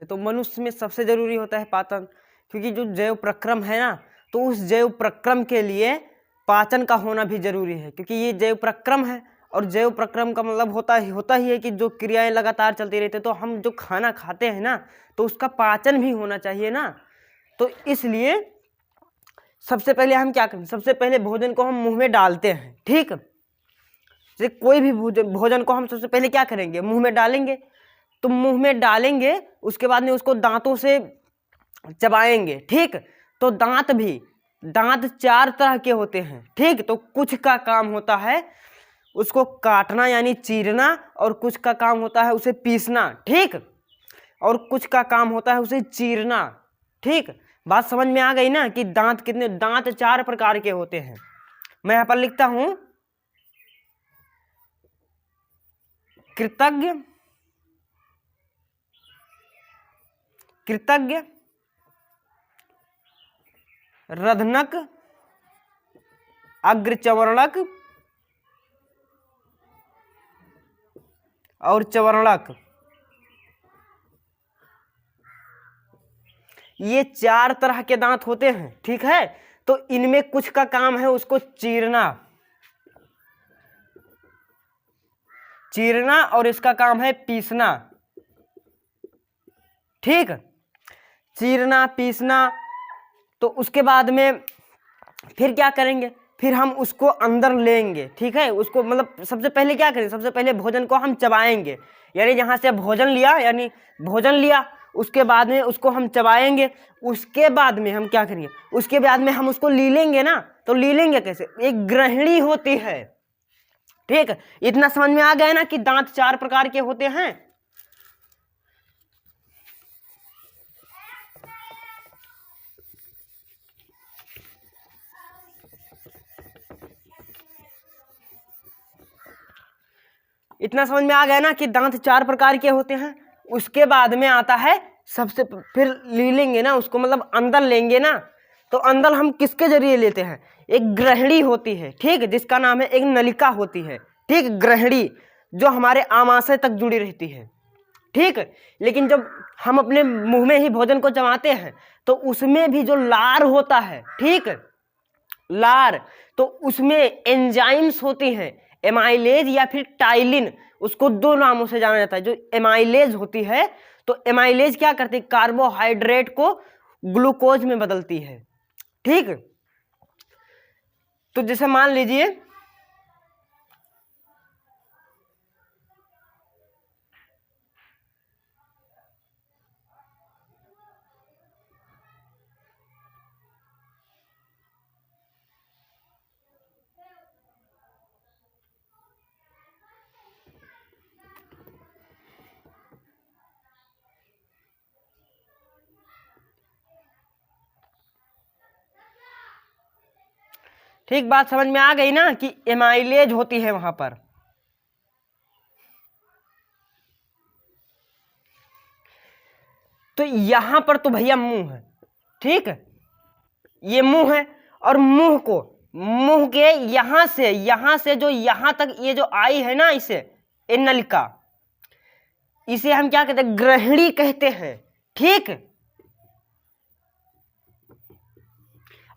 तो मनुष्य में सबसे जरूरी होता है पाचन, क्योंकि जो जैव प्रक्रम है ना, तो उस जैव प्रक्रम के लिए पाचन का होना भी जरूरी है, क्योंकि ये जैव प्रक्रम है। और जैव प्रक्रम का मतलब होता ही है कि जो क्रियाएं लगातार चलती रहती है, तो हम जो खाना खाते हैं ना, तो उसका पाचन भी होना चाहिए ना। तो इसलिए सबसे पहले हम क्या करें, सबसे पहले भोजन को हम मुंह में डालते हैं, ठीक। जैसे कोई भी भोजन को हम सबसे पहले क्या करेंगे, मुंह में डालेंगे। तो मुंह में डालेंगे, उसके बाद में उसको दांतों से चबाएंगे, ठीक। तो दांत 4 तरह के होते हैं, ठीक। तो कुछ का काम होता है उसको काटना यानी चीरना, और कुछ का काम होता है उसे पीसना, ठीक। और कुछ का काम होता है उसे चीरना, ठीक। बात समझ में आ गई ना कि दांत 4 प्रकार के होते हैं। मैं यहां पर लिखता हूं कृतज्ञ, रधनक, अग्रचवर्णक और चवर्णक। ये 4 तरह के दांत होते हैं, ठीक है। तो इनमें कुछ का काम है उसको चीरना और इसका काम है पीसना, ठीक। चीरना पीसना। तो उसके बाद में फिर क्या करेंगे, फिर हम उसको अंदर लेंगे, ठीक है। उसको मतलब सबसे पहले क्या करें, सबसे पहले भोजन को हम चबाएंगे, यानी जहां से भोजन लिया उसके बाद में उसको हम चबाएंगे। उसके बाद में हम क्या करेंगे, उसके बाद में हम उसको लीलेंगे ना। तो लीलेंगे कैसे, एक ग्रहणी होती है, ठीक। इतना समझ में आ गया ना कि दांत 4 प्रकार के होते हैं। इतना समझ में आ गया ना कि दांत 4 प्रकार के होते हैं। उसके बाद में आता है सबसे फिर लीलेंगे ना उसको, मतलब अंदर लेंगे ना। तो अंदर हम किसके जरिए लेते हैं, एक ग्रहणी होती है, ठीक, जिसका नाम है, एक नलिका होती है, ठीक, ग्रहणी, जो हमारे आमाशय तक जुड़ी रहती है, ठीक। लेकिन जब हम अपने मुंह में ही भोजन को चबाते हैं तो उसमें भी जो लार होता है, ठीक, लार, तो उसमें एंजाइम्स होती हैं, एमाइलेज या फिर टाइलिन, उसको 2 नामों से जाना जाता है। जो एमाइलेज होती है, तो एमाइलेज क्या करती है, कार्बोहाइड्रेट को ग्लूकोज में बदलती है, ठीक। तो जैसे मान लीजिए ठीक, बात समझ में आ गई ना कि एमाइलेज होती है वहां पर। तो यहां पर तो भैया मुंह है, ठीक, ये मुंह है। और मुंह के यहां से जो यहां तक ये जो आई है ना, इसे ये नलिका, इसे हम क्या कहते हैं, ग्रहणी कहते हैं, ठीक।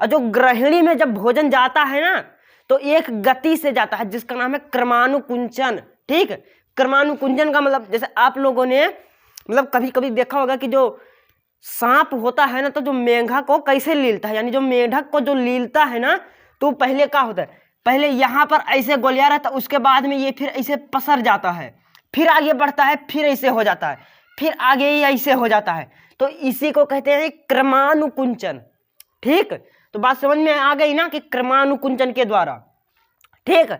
और जो ग्रहणी में जब भोजन जाता है ना, तो एक गति से जाता है जिसका नाम है क्रमानुकुंचन, ठीक। क्रमानुकुंचन का मतलब, जैसे आप लोगों ने मतलब कभी कभी देखा होगा कि जो सांप होता है ना, तो जो मेंढक को कैसे लीलता है, यानी जो मेंढक को जो लीलता है ना, तो पहले क्या होता है, पहले यहां पर ऐसे गोलिया रहता है, उसके बाद में ये फिर ऐसे पसर जाता है, फिर आगे बढ़ता है, फिर ऐसे हो जाता है, फिर आगे ही ऐसे हो जाता है। तो इसी को कहते हैं क्रमानुकुंचन, ठीक। तो बात समझ में आ गई ना कि क्रमानुकुंचन के द्वारा, ठीक।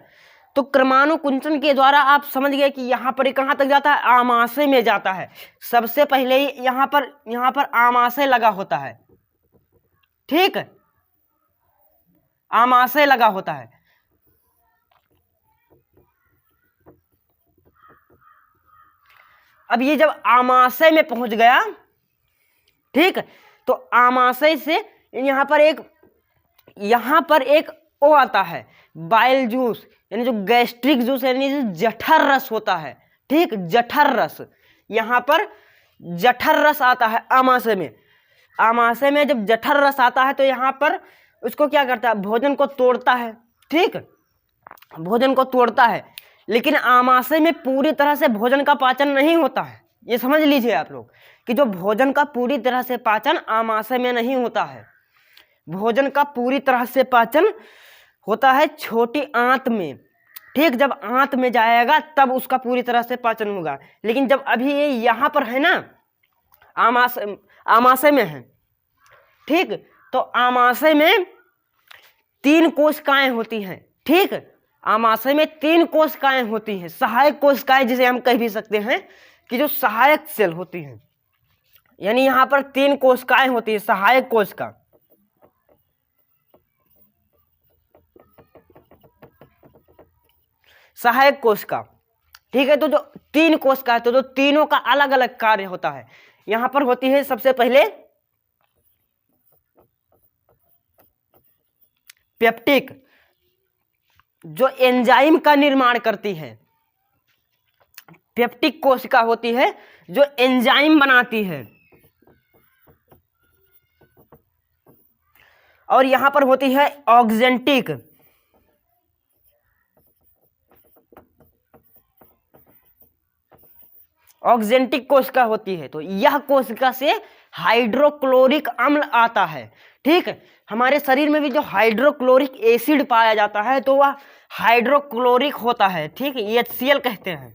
तो क्रमानुकुंचन के द्वारा आप समझ गए कि यहां पर कहां तक जाता है, आमाशय में जाता है। सबसे पहले ही यहां पर आमाशय लगा होता है, ठीक, आमाशय लगा होता है। अब ये जब आमाशय में पहुंच गया, ठीक, तो आमाशय से यहां पर एक ओ आता है, बाइल जूस, यानी जो गैस्ट्रिक जूस, यानी जो जठर रस होता है, ठीक, जठर रस। यहां पर जठर रस आता है आमाशय में। आमाशय में जब जठर रस आता है तो यहाँ पर उसको क्या करता है, भोजन को तोड़ता है, ठीक, भोजन को तोड़ता है। लेकिन आमाशय में पूरी तरह से भोजन का पाचन नहीं होता है, ये समझ लीजिए आप लोग कि जो भोजन का पूरी तरह से पाचन आमाशय में नहीं होता है। भोजन का पूरी तरह से पाचन होता है छोटी आंत में, ठीक, जब आंत में जाएगा तब उसका पूरी तरह से पाचन होगा। लेकिन जब अभी ये यहाँ पर है ना, आमाशय में है, ठीक, तो आमाशय में 3 कोशिकाएं होती हैं, ठीक, आमाशय में 3 कोशिकाएं होती हैं, सहायक कोशिकाएं जिसे हम कह भी सकते हैं कि जो सहायक सेल होती हैं। यानी यहाँ पर 3 कोशिकाएं होती हैं, सहायक कोशिका, सहायक कोशिका, ठीक है। तो जो 3 कोशिका है, तो जो तीनों का अलग अलग कार्य होता है। यहां पर होती है सबसे पहले पेप्टिक, जो एंजाइम का निर्माण करती है। पेप्टिक कोशिका होती है जो एंजाइम बनाती है। और यहां पर होती है ऑक्जेंटिक, ऑक्जेंटिक कोशिका होती है। तो यह कोशिका से हाइड्रोक्लोरिक अम्ल आता है, ठीक है। हमारे शरीर में भी जो हाइड्रोक्लोरिक एसिड पाया जाता है तो वह हाइड्रोक्लोरिक होता है, ठीक है, HCl कहते हैं।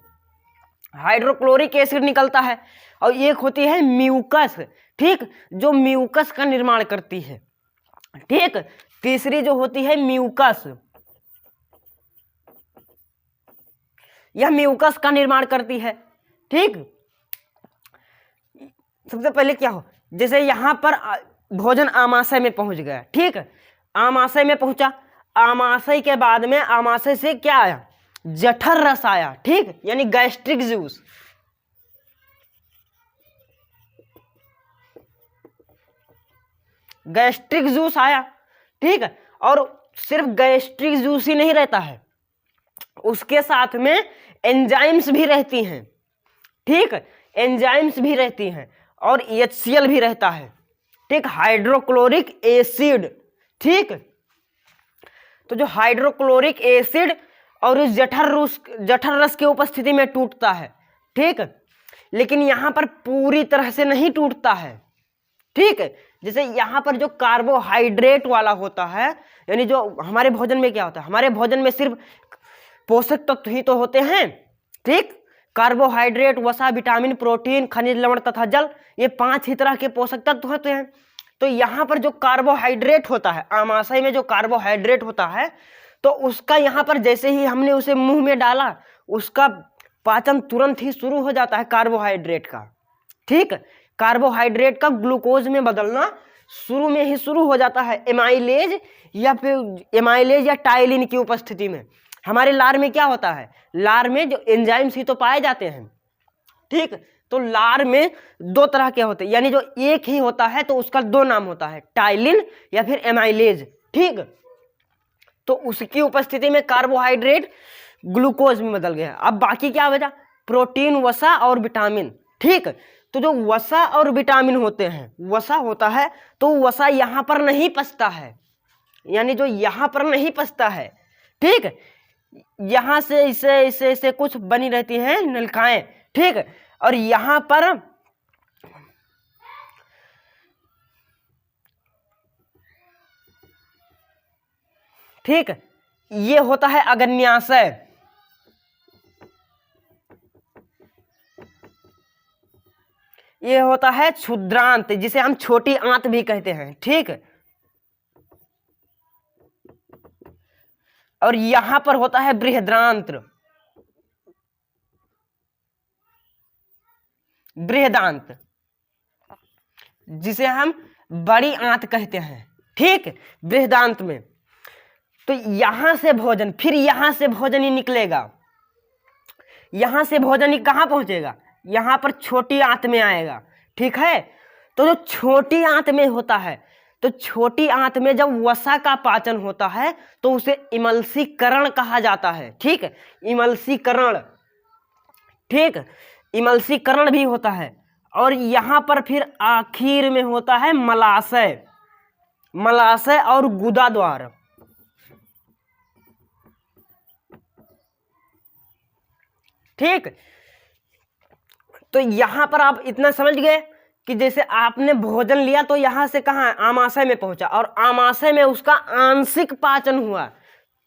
हाइड्रोक्लोरिक एसिड निकलता है। और एक होती है म्यूकस, ठीक, जो म्यूकस का निर्माण करती है, ठीक। तीसरी जो होती है म्यूकस, यह म्यूकस का निर्माण करती है, ठीक। सबसे पहले क्या हो, जैसे यहां पर भोजन आमाशय में पहुंच गया, ठीक, आमाशय में पहुंचा, आमाशय के बाद में आमाशय से क्या आया, जठर रस आया, ठीक, यानी गैस्ट्रिक जूस, गैस्ट्रिक जूस आया, ठीक है। और सिर्फ गैस्ट्रिक जूस ही नहीं रहता है, उसके साथ में एंजाइम्स भी रहती हैं, ठीक, एंजाइम्स भी रहती हैं और HCl भी रहता है, ठीक, हाइड्रोक्लोरिक एसिड, ठीक। तो जो हाइड्रोक्लोरिक एसिड और उस जठर रस की उपस्थिति में टूटता है, ठीक, लेकिन यहां पर पूरी तरह से नहीं टूटता है, ठीक है। जैसे यहां पर जो कार्बोहाइड्रेट वाला होता है, यानी जो हमारे भोजन में क्या होता है, हमारे भोजन में सिर्फ पोषक तत्व ही तो होते हैं, ठीक, कार्बोहाइड्रेट, वसा, विटामिन, प्रोटीन, खनिज लवण तथा जल, ये 5 ही तरह के पोषक तत्व होते हैं। तो यहाँ पर जो कार्बोहाइड्रेट होता है, आमाशय में जो कार्बोहाइड्रेट होता है, तो उसका यहाँ पर जैसे ही हमने उसे मुंह में डाला, उसका पाचन तुरंत ही शुरू हो जाता है कार्बोहाइड्रेट का, ठीक। कार्बोहाइड्रेट का ग्लूकोज में बदलना शुरू में ही शुरू हो जाता है, एमाइलेज या टाइलिन की उपस्थिति में। हमारे लार में क्या होता है, लार में जो एंजाइम्स ही तो पाए जाते हैं, ठीक। तो लार में 2 तरह के होते हैं, यानी जो एक ही होता है तो उसका 2 नाम होता है, टाइलिन या फिर एमाइलेज, ठीक। तो उसकी उपस्थिति में कार्बोहाइड्रेट ग्लूकोज में बदल गया। अब बाकी क्या बचा, प्रोटीन, वसा और विटामिन, ठीक। तो जो वसा और विटामिन होते हैं, वसा होता है तो वसा यहाँ पर नहीं पचता है, यानी जो यहाँ पर नहीं पचता है, ठीक। यहां से इसे कुछ बनी रहती हैं नलिकाएं, ठीक, और यहां पर ठीक, ये होता है अग्न्याशय, ये होता है क्षुद्रांत, जिसे हम छोटी आंत भी कहते हैं, ठीक। और यहां पर होता है बृहदांत्र, बृहदांत, जिसे हम बड़ी आंत कहते हैं, ठीक, बृहदांत में। तो यहां से भोजन, फिर यहां से भोजन ही निकलेगा, यहां से भोजन ही कहां पहुंचेगा, यहां पर छोटी आंत में आएगा, ठीक है। तो जो छोटी आंत में होता है, तो छोटी आंत में जब वसा का पाचन होता है तो उसे इमल्सीकरण कहा जाता है, ठीक है, इमल्सीकरण, ठीक, इमल्सीकरण भी होता है। और यहाँ पर फिर आखिर में होता है मलाशय, मलाशय और गुदा द्वार। ठीक, तो यहां पर आप इतना समझ गए कि जैसे आपने भोजन लिया तो यहां से कहां आमाशय में पहुंचा, और आमाशय में उसका आंशिक पाचन हुआ,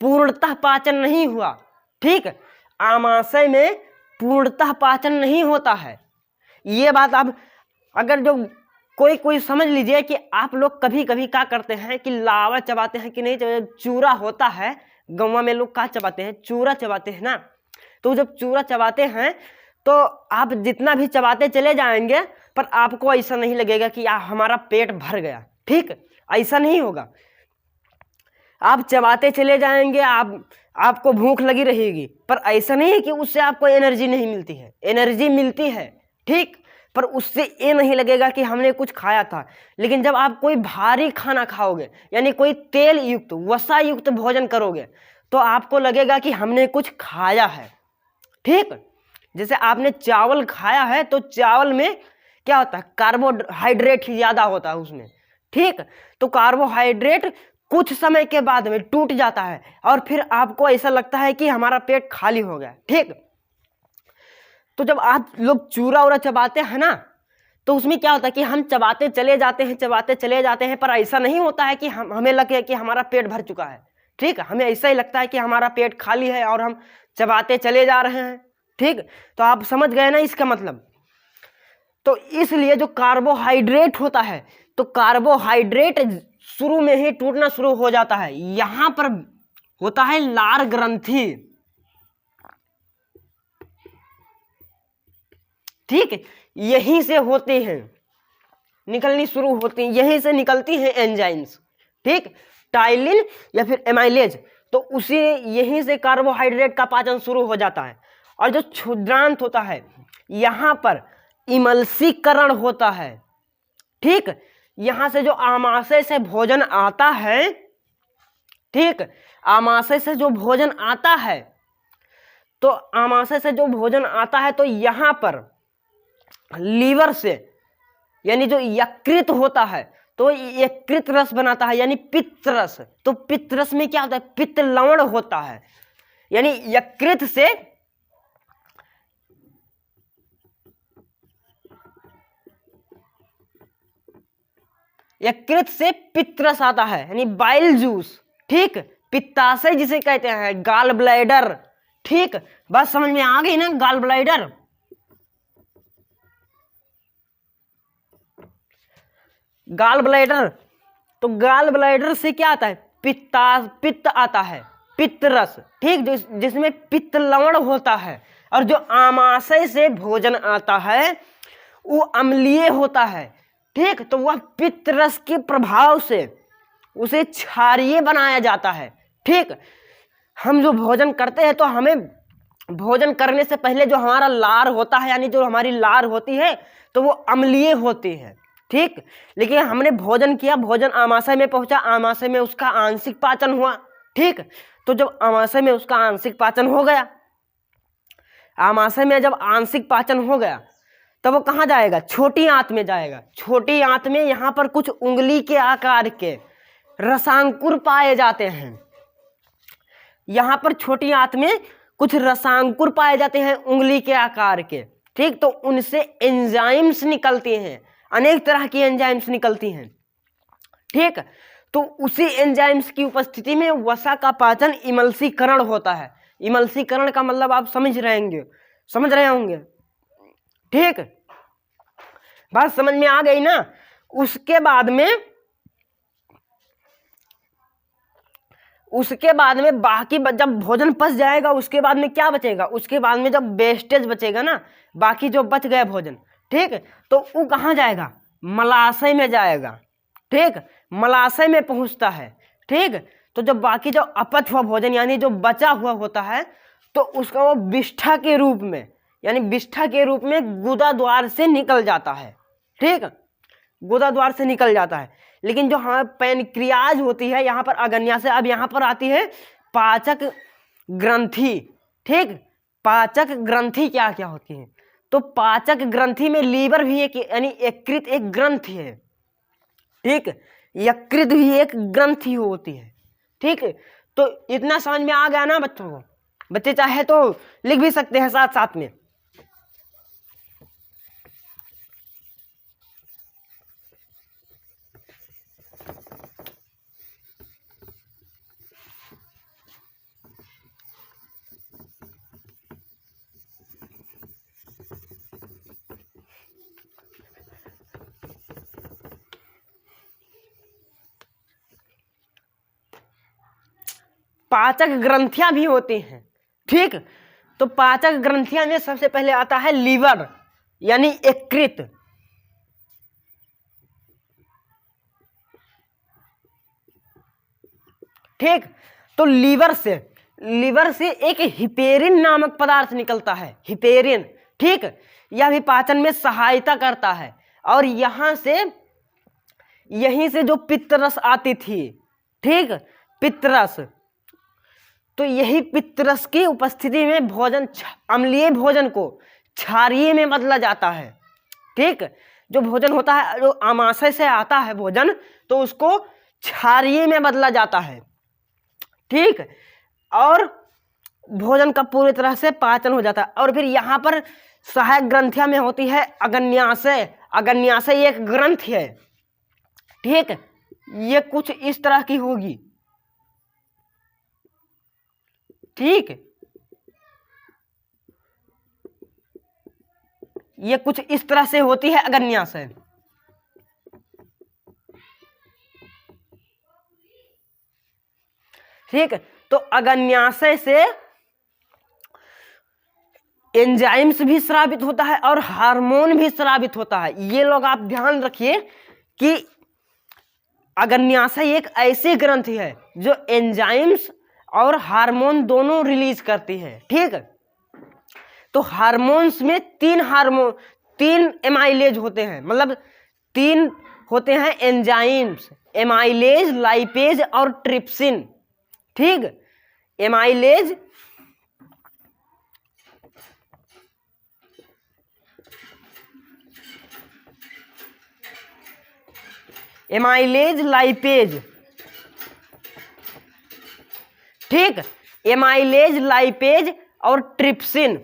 पूर्णतः पाचन नहीं हुआ। ठीक, आमाशय में पूर्णतः पाचन नहीं होता है। ये बात आप अगर जो कोई समझ लीजिए कि आप लोग कभी कभी क्या करते हैं कि लावा चबाते हैं कि नहीं, चूरा होता है गाँव में लोग क्या चबाते हैं, चूरा चबाते हैं ना। तो जब चूरा चबाते हैं तो आप जितना भी चबाते चले जाएंगे पर आपको ऐसा नहीं लगेगा कि हमारा पेट भर गया। ठीक, ऐसा नहीं होगा। आप चबाते चले जाएंगे, आपको भूख लगी रहेगी, पर ऐसा नहीं है कि उससे आपको एनर्जी नहीं मिलती है, एनर्जी मिलती है। ठीक, पर उससे ये नहीं लगेगा कि हमने कुछ खाया था। लेकिन जब आप कोई भारी खाना खाओगे, यानी कोई तेल युक्त वसा युक्त भोजन करोगे, तो आपको लगेगा कि हमने कुछ खाया है। ठीक, जैसे आपने चावल खाया है तो चावल में क्या होता है, कार्बोहाइड्रेट ही ज्यादा होता है उसमें। ठीक, तो कार्बोहाइड्रेट कुछ समय के बाद में टूट जाता है और फिर आपको ऐसा लगता है कि हमारा पेट खाली हो गया। ठीक, तो जब आप लोग चूरा उरा चबाते हैं ना, तो उसमें क्या होता है कि हम चबाते चले जाते हैं, चबाते चले जाते हैं, पर ऐसा नहीं होता है कि हमें लगे कि हमारा पेट भर चुका है। ठीक, हमें ऐसा ही लगता है कि हमारा पेट खाली है और हम चबाते चले जा रहे हैं। ठीक, तो आप समझ गए ना इसका मतलब। तो इसलिए जो कार्बोहाइड्रेट होता है, तो कार्बोहाइड्रेट शुरू में ही टूटना शुरू हो जाता है। यहां पर होता है लार ग्रंथि। ठीक, यहीं से होती हैं, निकलनी शुरू होती हैं, यहीं से निकलती हैं एंजाइम्स। ठीक, टाइलिन या फिर एमाइलेज, तो उसी यहीं से कार्बोहाइड्रेट का पाचन शुरू हो जाता है। और जो क्षुद्रांत होता है, यहां पर इमल्सीकरण होता है। ठीक, यहां से जो आमाशय से भोजन आता है, ठीक, आमाशय से जो भोजन आता है, तो आमाशय से जो भोजन आता है तो यहां पर लीवर से, यानी जो यकृत होता है, तो यकृत रस बनाता है, यानी पित्त रस। तो पित्त रस में क्या होता है, पित्त लवण होता है, यानी यकृत से पित्त रस आता है, यानी बाइल जूस। ठीक, पित्ताशय जिसे कहते हैं, गाल ब्लैडर। ठीक, बात समझ में आ गई ना, गाल ब्लैडर। गाल ब्लैडर, तो गाल ब्लैडर से क्या आता है, पित्त आता है, पित्त रस। ठीक, जिसमें पित्त लवण होता है। और जो आमाशय से भोजन आता है वो अम्लीय होता है। ठीक, तो वह पित्त रस के प्रभाव से उसे क्षारीय बनाया जाता है। ठीक, हम जो भोजन करते हैं तो हमें भोजन करने से पहले जो हमारा लार होता है, यानी जो हमारी लार होती है, तो वो अम्लीय होती है। ठीक, लेकिन हमने भोजन किया, भोजन आमाशय में पहुंचा, आमाशय में उसका आंशिक पाचन हुआ। ठीक, तो जब आमाशय में उसका आंशिक पाचन हो गया, आमाशय में जब आंशिक पाचन हो गया तब वो कहाँ जाएगा, छोटी आंत में जाएगा। छोटी आंत में यहाँ पर कुछ उंगली के आकार के रसांकुर पाए जाते हैं। यहाँ पर छोटी आंत में कुछ रसांकुर पाए जाते हैं उंगली के आकार के। ठीक, तो उनसे एंजाइम्स निकलती हैं, अनेक तरह की एंजाइम्स निकलती हैं। ठीक, तो उसी एंजाइम्स की उपस्थिति में वसा का पाचन इमल्सीकरण होता है। इमल्सीकरण का मतलब आप समझ रहे होंगे। ठीक, बात समझ में आ गई ना। उसके बाद में बाकी जब भोजन पच जाएगा, उसके बाद में क्या बचेगा, उसके बाद में जब वेस्टेज बचेगा ना, बाकी जो बच गया भोजन, ठीक, तो वो कहाँ जाएगा, मलाशय में जाएगा। ठीक, मलाशय में पहुंचता है। ठीक, तो जब बाकी जो अपच हुआ भोजन यानी जो बचा हुआ होता है, तो उसका वो विष्ठा के रूप में, यानी विष्ठा के रूप में गुदा द्वार से निकल जाता है। ठीक, गुदा द्वार से निकल जाता है। लेकिन जो हमारे पैनक्रियाज होती है यहाँ पर अगन्या से, अब यहाँ पर आती है पाचक ग्रंथि। ठीक, पाचक ग्रंथि क्या क्या होती है, तो पाचक ग्रंथि में लीवर भी एक यानी यकृत एक ग्रंथि है, ठीक। यकृत भी एक ग्रंथि होती है, ठीक। तो इतना समझ में आ गया ना बच्चों को? बच्चे चाहे तो लिख भी सकते हैं साथ साथ में। पाचक ग्रंथियां भी होती हैं, ठीक। तो पाचक ग्रंथियां में सबसे पहले आता है लीवर यानी यकृत, ठीक। तो लीवर से एक हिपेरिन नामक पदार्थ निकलता है, हिपेरिन, ठीक। यह भी पाचन में सहायता करता है। और यहीं से जो पित्तरस आती थी, ठीक, पित्तरस, तो यही पित्तरस की उपस्थिति में अम्लीय भोजन को क्षारीय में बदला जाता है, ठीक। जो भोजन होता है, जो आमाशय से आता है भोजन, तो उसको क्षारीय में बदला जाता है, ठीक। और भोजन का पूरी तरह से पाचन हो जाता है। और फिर यहाँ पर सहायक ग्रंथियां में होती है अग्न्याशय। अग्न्याशय एक ग्रंथि है, ठीक। ये कुछ इस तरह की होगी, ठीक। ये कुछ इस तरह से होती है अग्न्याशय, ठीक। तो अग्न्याशय से एंजाइम्स भी स्रावित होता है और हार्मोन भी स्रावित होता है। ये लोग आप ध्यान रखिए कि अग्न्याशय एक ऐसी ग्रंथि है जो एंजाइम्स और हार्मोन दोनों रिलीज करती है, ठीक। तो हार्मोन्स में तीन एमाइलेज होते हैं, मतलब 3 होते हैं एंजाइम्स, एमाइलेज, लाइपेज और ट्रिप्सिन, ठीक। एमाइलेज, लाइपेज, ठीक। एमाइलेज, लाइपेज और ट्रिप्सिन।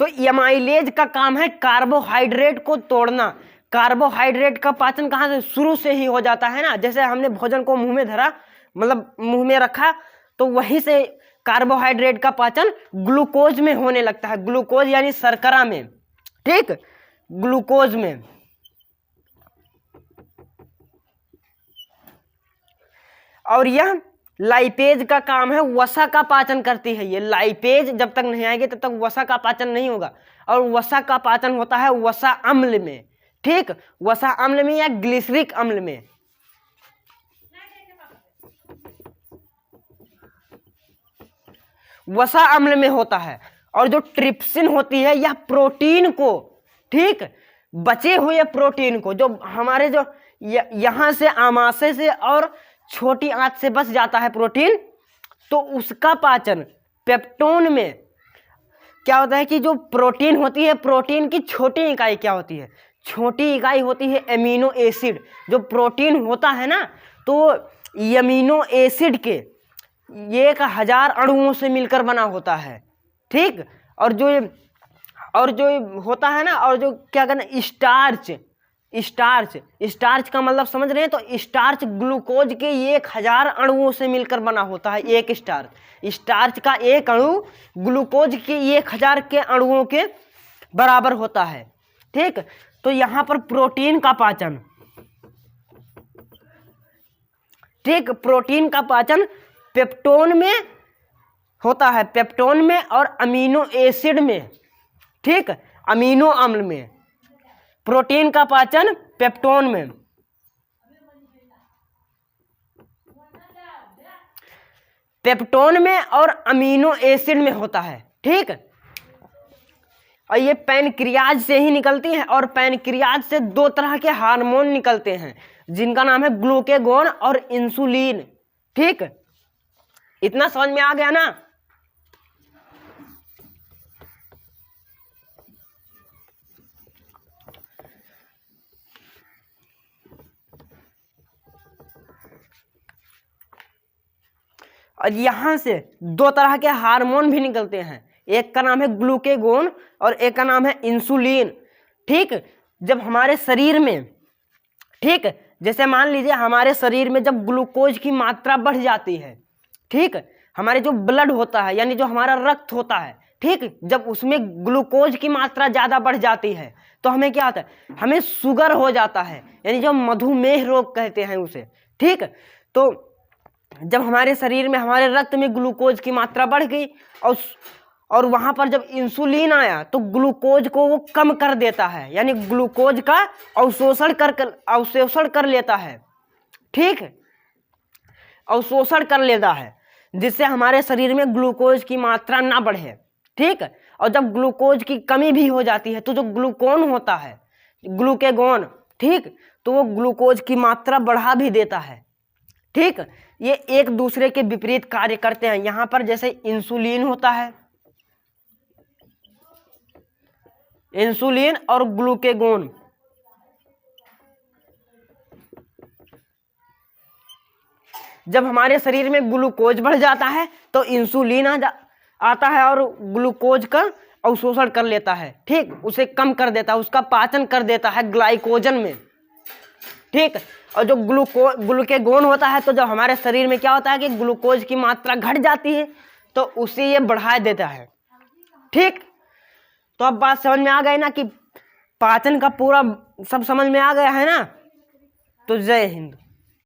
तो एमाइलेज का काम है कार्बोहाइड्रेट को तोड़ना। कार्बोहाइड्रेट का पाचन कहाँ से? शुरू से ही हो जाता है ना। जैसे हमने भोजन को मुंह में धरा, मतलब मुंह में रखा, तो वहीं से कार्बोहाइड्रेट का पाचन ग्लूकोज में होने लगता है। ग्लूकोज यानी शर्करा में, ठीक, ग्लूकोज में। और यह लाइपेज का काम है, वसा का पाचन करती है। ये लाइपेज जब तक नहीं आएगी तब तक वसा का पाचन नहीं होगा। और वसा का पाचन होता है वसा अम्ल में, ठीक, वसा अम्ल में या ग्लिसरिक अम्ल में। वसा अम्ल में होता है। और जो ट्रिप्सिन होती है यह प्रोटीन को, ठीक, बचे हुए प्रोटीन को, जो हमारे जो यहां से आमाशय से और छोटी आंत से बच जाता है प्रोटीन, तो उसका पाचन पेप्टोन में क्या होता है कि जो प्रोटीन होती है, प्रोटीन की छोटी इकाई क्या होती है? छोटी इकाई होती है एमिनो एसिड। जो प्रोटीन होता है ना, तो एमिनो एसिड के 1000 अणुओं से मिलकर बना होता है, ठीक। और जो होता है ना, और जो क्या कहना, स्टार्च का मतलब समझ रहे हैं? तो स्टार्च ग्लूकोज के 1000 अणुओं से मिलकर बना होता है एक स्टार्च का एक अणु ग्लूकोज के 1000 के अणुओं के बराबर होता है, ठीक। तो यहां पर प्रोटीन का पाचन, ठीक, प्रोटीन का पाचन पेप्टोन में होता है, पेप्टोन में और अमीनो एसिड में, ठीक, अमीनो अम्ल में। प्रोटीन का पाचन पेप्टोन में, और अमीनो एसिड में होता है, ठीक। और ये पैनक्रियाज से ही निकलती है। और पैनक्रियाज से 2 तरह के हार्मोन निकलते हैं। जिनका नाम है ग्लूकेगॉन और इंसुलिन। ठीक, इतना समझ में आ गया ना। और यहां से दो तरह के हार्मोन भी निकलते हैं, एक का नाम है ग्लूकेगॉन और एक का नाम है इंसुलिन। ठीक, जब हमारे शरीर में, ठीक, जैसे मान लीजिए हमारे शरीर में जब ग्लूकोज की मात्रा बढ़ जाती है, ठीक, हमारे जो ब्लड होता है यानी जो हमारा रक्त होता है, ठीक, जब उसमें ग्लूकोज की मात्रा ज़्यादा बढ़ जाती है तो हमें क्या होता है, हमें शुगर हो जाता है, यानी जो मधुमेह रोग कहते हैं उसे। ठीक, तो जब हमारे शरीर में, हमारे रक्त में ग्लूकोज की मात्रा बढ़ गई और वहां पर जब इंसुलिन आया तो ग्लूकोज को वो कम कर देता है, यानी ग्लूकोज का अवशोषण कर लेता है। ठीक, अवशोषण कर लेता है, जिससे हमारे शरीर में ग्लूकोज की मात्रा ना बढ़े। ठीक, और जब ग्लूकोज की कमी भी हो जाती है तो जो ग्लूकोन होता है, ग्लूकेगॉन, ठीक, तो वो ग्लूकोज की मात्रा बढ़ा भी देता है। ठीक, ये एक दूसरे के विपरीत कार्य करते हैं। यहां पर जैसे इंसुलिन होता है, इंसुलिन और ग्लूकेगॉन, जब हमारे शरीर में ग्लूकोज बढ़ जाता है तो इंसुलिन आता है और ग्लूकोज का अवशोषण कर लेता है। ठीक, उसे कम कर देता है, उसका पाचन कर देता है ग्लाइकोजन में। ठीक, और जो ग्लूकेगॉन होता है तो जब हमारे शरीर में क्या होता है कि ग्लूकोज की मात्रा घट जाती है तो उसे ये बढ़ा देता है। ठीक, तो अब बात समझ में आ गई ना कि पाचन का पूरा सब समझ में आ गया है ना। तो जय हिंद।